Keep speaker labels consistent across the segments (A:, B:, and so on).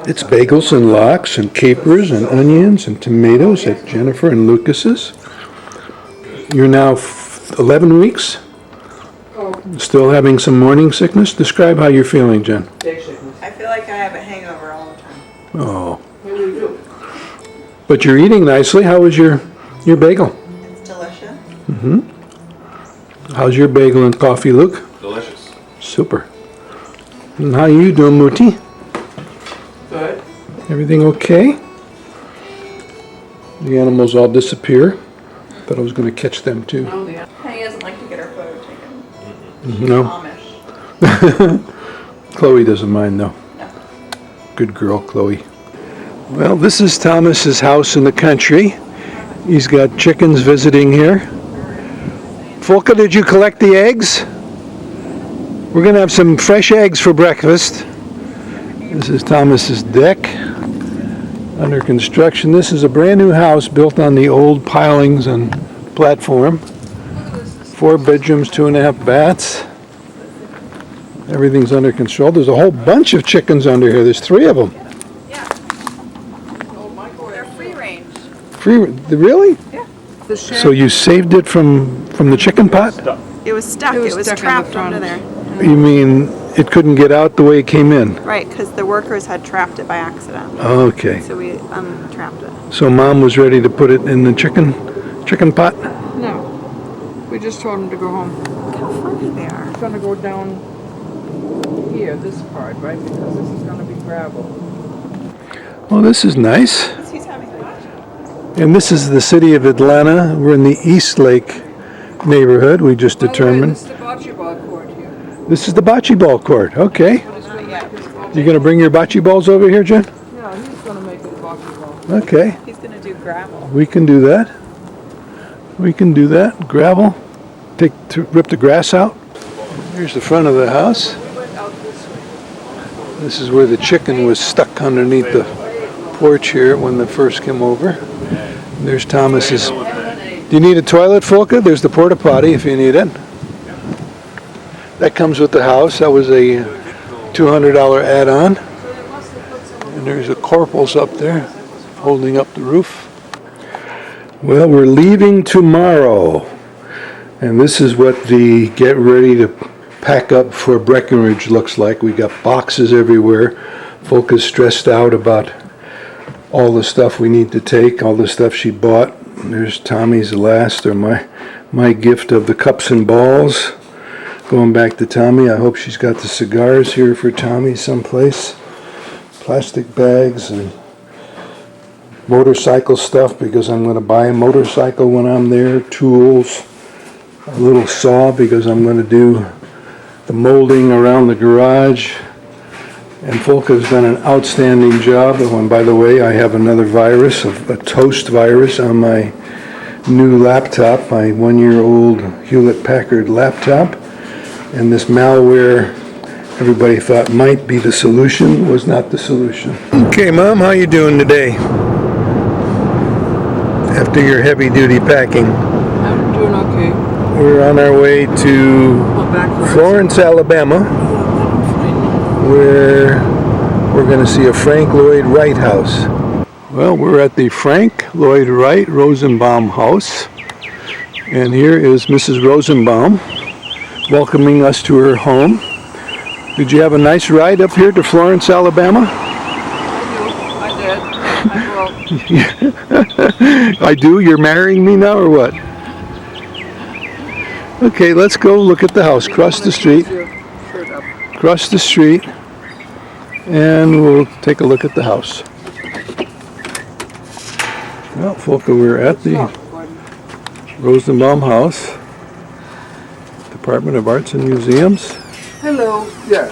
A: It's bagels and lox and capers and onions and tomatoes at Jennifer and Lucas's. You're now 11 weeks? Still having some morning sickness? Describe how you're feeling, Jen.
B: I feel like I have a hangover all the time.
A: Oh. But you're eating nicely. How was your bagel?
B: It's delicious.
A: Mm-hmm. How's your bagel and coffee, Luke?
C: Delicious.
A: Super. And how you doing, Muti?
B: Good.
A: Everything okay? The animals all disappear. Thought I was going to catch them too.
B: Oh, yeah. Penny doesn't like to get her photo taken. She's
A: No.
B: Amish.
A: Chloe doesn't mind though.
B: No.
A: Good girl, Chloe. Well, this is Thomas's house in the country. He's got chickens visiting here. Folka, did you collect the eggs? We're going to have some fresh eggs for breakfast. This is Thomas's deck under construction. This is a brand new house built on the old pilings and platform. 4 bedrooms, 2.5 baths. Everything's under control. There's a whole bunch of chickens under here. There's 3 of them.
B: Yeah. They're free range.
A: Free? Really?
B: Yeah.
A: So you saved it from the chicken pot?
B: It was stuck. It was trapped under there.
A: You mean it couldn't get out the way it came in?
B: Right, because the workers had trapped it by accident.
A: Okay.
B: So we untrapped it.
A: So Mom was ready to put it in the chicken pot?
D: No. We just told him to go home.
B: Look how funny they are.
D: It's gonna go down here, this part, right? Because this is gonna be gravel.
A: Well, this is nice.
B: He's having fun.
A: And this is the city of Atlanta. We're in the East Lake neighborhood, we just determined.
D: This is the bocce ball court here.
A: This is the bocce ball court. Okay. You going to bring your bocce balls over here, Jen?
D: Yeah, he's gonna make it bocce ball.
A: Okay.
B: He's going to do gravel.
A: We can do that. We can do that. Gravel. Rip the grass out. Here's the front of the house. This is where the chicken was stuck underneath the porch here when they first came over. There's Thomas's. Do you need a toilet, Folka? There's the porta potty if you need it. That comes with the house. That was a $200 add-on. And there's the corporals up there holding up the roof. Well, we're leaving tomorrow. And this is what the get ready to pack up for Breckenridge looks like. We got boxes everywhere. Folka's stressed out about all the stuff we need to take, all the stuff she bought. There's Tommy's last, or my gift of the cups and balls. Going back to Tommy, I hope she's got the cigars here for Tommy someplace. Plastic bags and motorcycle stuff because I'm going to buy a motorcycle when I'm there. Tools, a little saw because I'm going to do the molding around the garage. And Folka's done an outstanding job. And by the way, I have another virus, a toast virus on my new laptop, my 1-year-old Hewlett-Packard laptop. And this malware everybody thought might be the solution was not the solution. Okay, Mom, how you doing today? After your heavy-duty packing.
D: I'm doing okay.
A: We're on our way to Florence, Alabama, where we're going to see a Frank Lloyd Wright house. Well, we're at the Frank Lloyd Wright Rosenbaum house, and here is Mrs. Rosenbaum welcoming us to her home. Did you have a nice ride up here to Florence, Alabama?
D: I did.
A: I do? You're marrying me now or what? Okay, let's go look at the house. Cross the street. Cross the street. And we'll take a look at the house. Well, Folka, we're at the Rosenbaum house. Department of Arts and Museums.
D: Hello.
E: Yeah,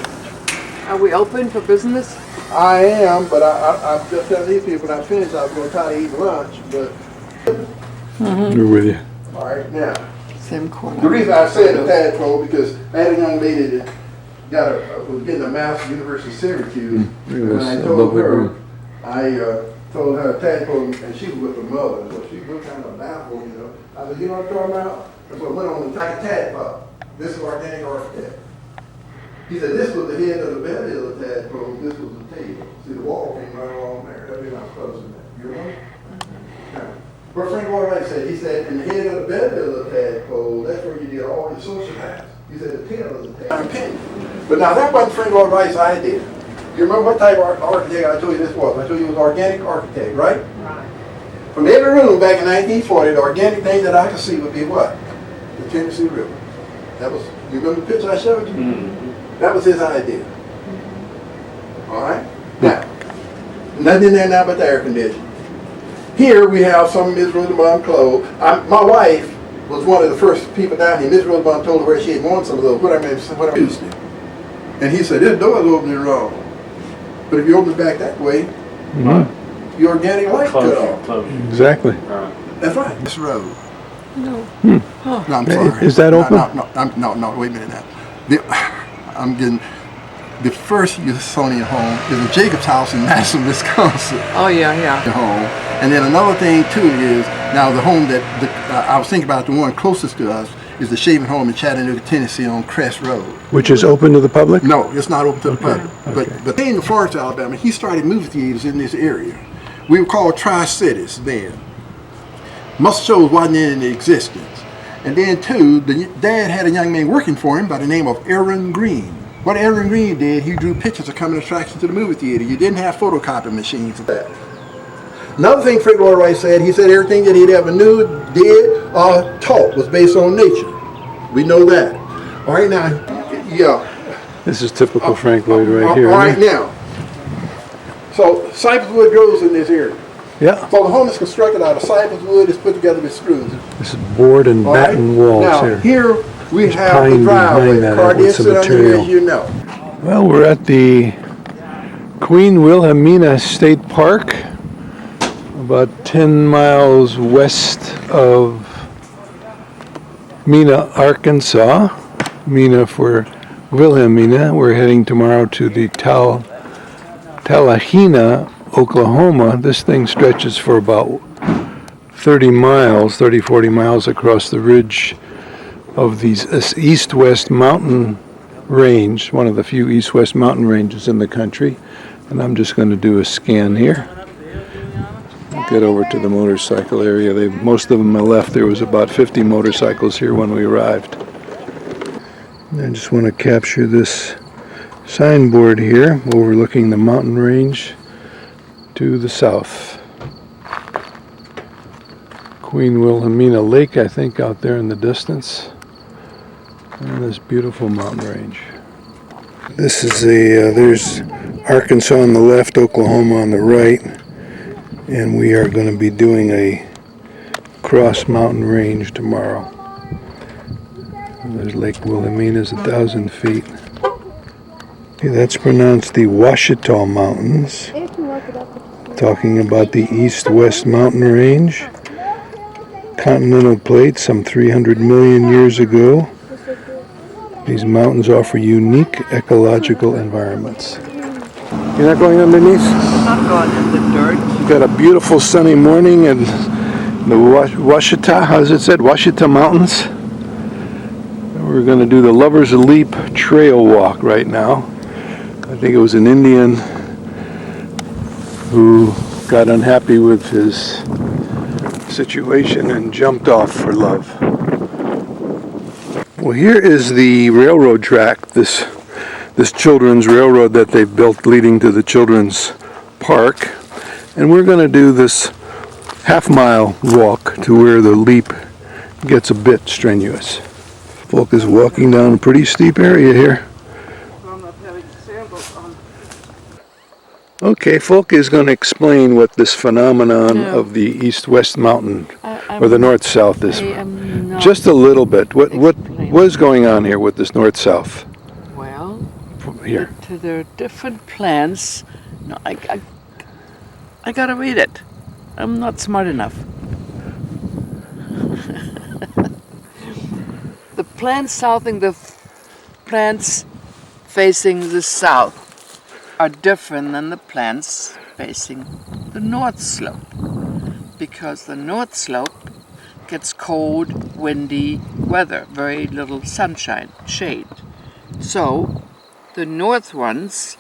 D: Are we open for business?
E: I am, but I'm just telling these people when I finish, I was going to try to eat lunch, but
A: We're with you.
E: all right now.
D: Same corner.
E: The reason I said the tadpole because I had a young lady that was getting a master's at the University of Syracuse, and when I told her, told her tadpole, and she was with her mother, so she was kind of baffled, you know. I said, you know what I'm talking about? That's what went on the tadpole. This is organic architect. He said this was the head of the belly of the tadpole, this was the tail. See, the wall came You remember? What Frank Lloyd Wright said, he said, in the head of the belly of the tadpole, that's where you get all your social ties. He said the tail of the tadpole. But now that wasn't Frank Lloyd Wright's idea. You remember what type of architect I told you this was? I told you it was organic architect, right?
D: Right.
E: From every room back in 1940, the organic thing that I could see would be what? The Tennessee River. That was, you remember the picture I showed you? Mm-hmm. That was his idea. All right? Now, nothing in there now but the air conditioning. Here we have some of Ms. Rosenbaum clothes. My wife was one of the first people down here. Ms. Rosenbaum told her where she had worn some of those. What I used to. And he said, this door is opening wrong. But if you open it back that way, your organic light cut off.
A: Exactly.
E: That's right. This road.
B: No.
E: No, I'm sorry.
A: Is that open?
E: No, wait a minute now. I'm getting... The first Usonian home is a Jacobs house in Madison, Wisconsin.
D: Oh, yeah.
E: The home. And then another thing too is, now the home that I was thinking about, the one closest to us, is the Shaven home in Chattanooga, Tennessee on Crest Road.
A: Which is open to the public?
E: No, it's not open to the public.
A: Okay.
E: But in Florence, Alabama, he started movie theaters in this area. We were called Tri-Cities then. Most shows wasn't in existence. And then too, the dad had a young man working for him by the name of Aaron Green. What Aaron Green did, he drew pictures of coming attractions to the movie theater. You didn't have photocopy machines for that. Another thing Frank Lloyd Wright said, he said everything that he'd ever knew, did, or taught was based on nature. We know that. All right now, yeah.
A: This is typical Frank Lloyd right here.
E: All right now. So cypress wood grows in this area.
A: Yeah.
E: So the home is constructed out of cypress wood, is put together with screws.
A: This is board and batten walls
E: now,
A: here.
E: We have
A: pine
E: the driveway.
A: behind that
E: Car
A: with
E: did
A: some
E: sit under here,
A: material.
E: as you know.
A: Well, we're at the Queen Wilhelmina State Park, about 10 miles west of Mena, Arkansas. Mena for Wilhelmina. We're heading tomorrow to the Talimena, Oklahoma. This thing stretches for about 40 miles across the ridge of these east-west mountain range, one of the few east-west mountain ranges in the country. And I'm just going to do a scan here. Get over to the motorcycle area. Most of them are left. There was about 50 motorcycles here when we arrived. And I just want to capture this signboard here overlooking the mountain range to the south. Queen Wilhelmina Lake, I think, out there in the distance. And this beautiful mountain range. This is there's Arkansas on the left, Oklahoma on the right. And we are going to be doing a cross mountain range tomorrow. There's Lake Wilhelmina, is 1,000 feet. Okay, that's pronounced the Ouachita Mountains. Talking about the east-west mountain range. Continental plate some 300 million years ago. These mountains offer unique ecological environments. You're not going underneath?
D: I'm not going in the dirt.
A: You've got a beautiful sunny morning in the Ouachita, how's it said? Ouachita Mountains. We're going to do the Lover's Leap Trail Walk right now. I think it was an Indian who got unhappy with his situation and jumped off for love. Well, here is the railroad track, this children's railroad that they built leading to the children's park. And we're going to do this half-mile walk to where the leap gets a bit strenuous. Folk is walking down a pretty steep area here.
D: I'm not having sandals on.
A: Okay, Folk is going to explain what this phenomenon of the east-west mountain or the north-south is. Just a little bit. What is going on here with this north-south?
D: Well,
A: Here.
D: there are different plants. No, I gotta read it. I'm not smart enough. The plants facing the south are different than the plants facing the north slope, because the north slope gets cold, windy weather, very little sunshine, shade. So the north ones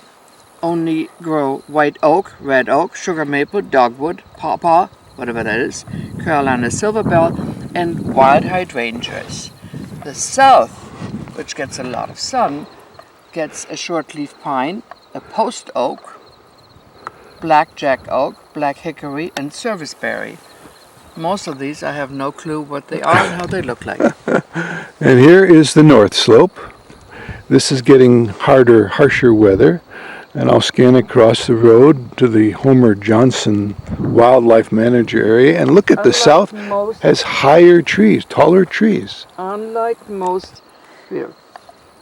D: only grow white oak, red oak, sugar maple, dogwood, pawpaw, whatever that is, Carolina silver bell, and wild hydrangeas. The south, which gets a lot of sun, gets a shortleaf pine, a post oak, black jack oak, black hickory, and serviceberry. Most of these I have no clue what they are and how they look like.
A: And here is the north slope. This is getting harder, harsher weather. And I'll scan across the road to the Homer Johnson Wildlife Manager area. And look at the south has higher trees, taller trees.
D: Unlike most, here,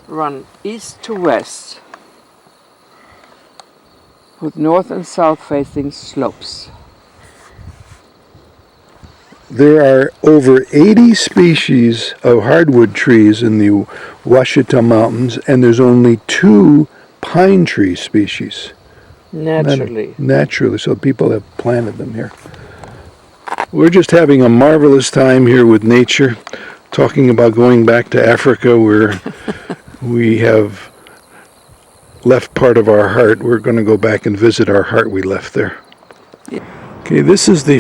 D: run east to west with north and south facing slopes.
A: There are over 80 species of hardwood trees in the Ouachita Mountains, and there's only 2 pine tree species.
D: Naturally.
A: Naturally, so people have planted them here. We're just having a marvelous time here with nature, talking about going back to Africa where we have left part of our heart. We're going to go back and visit our heart we left there. Okay, this is the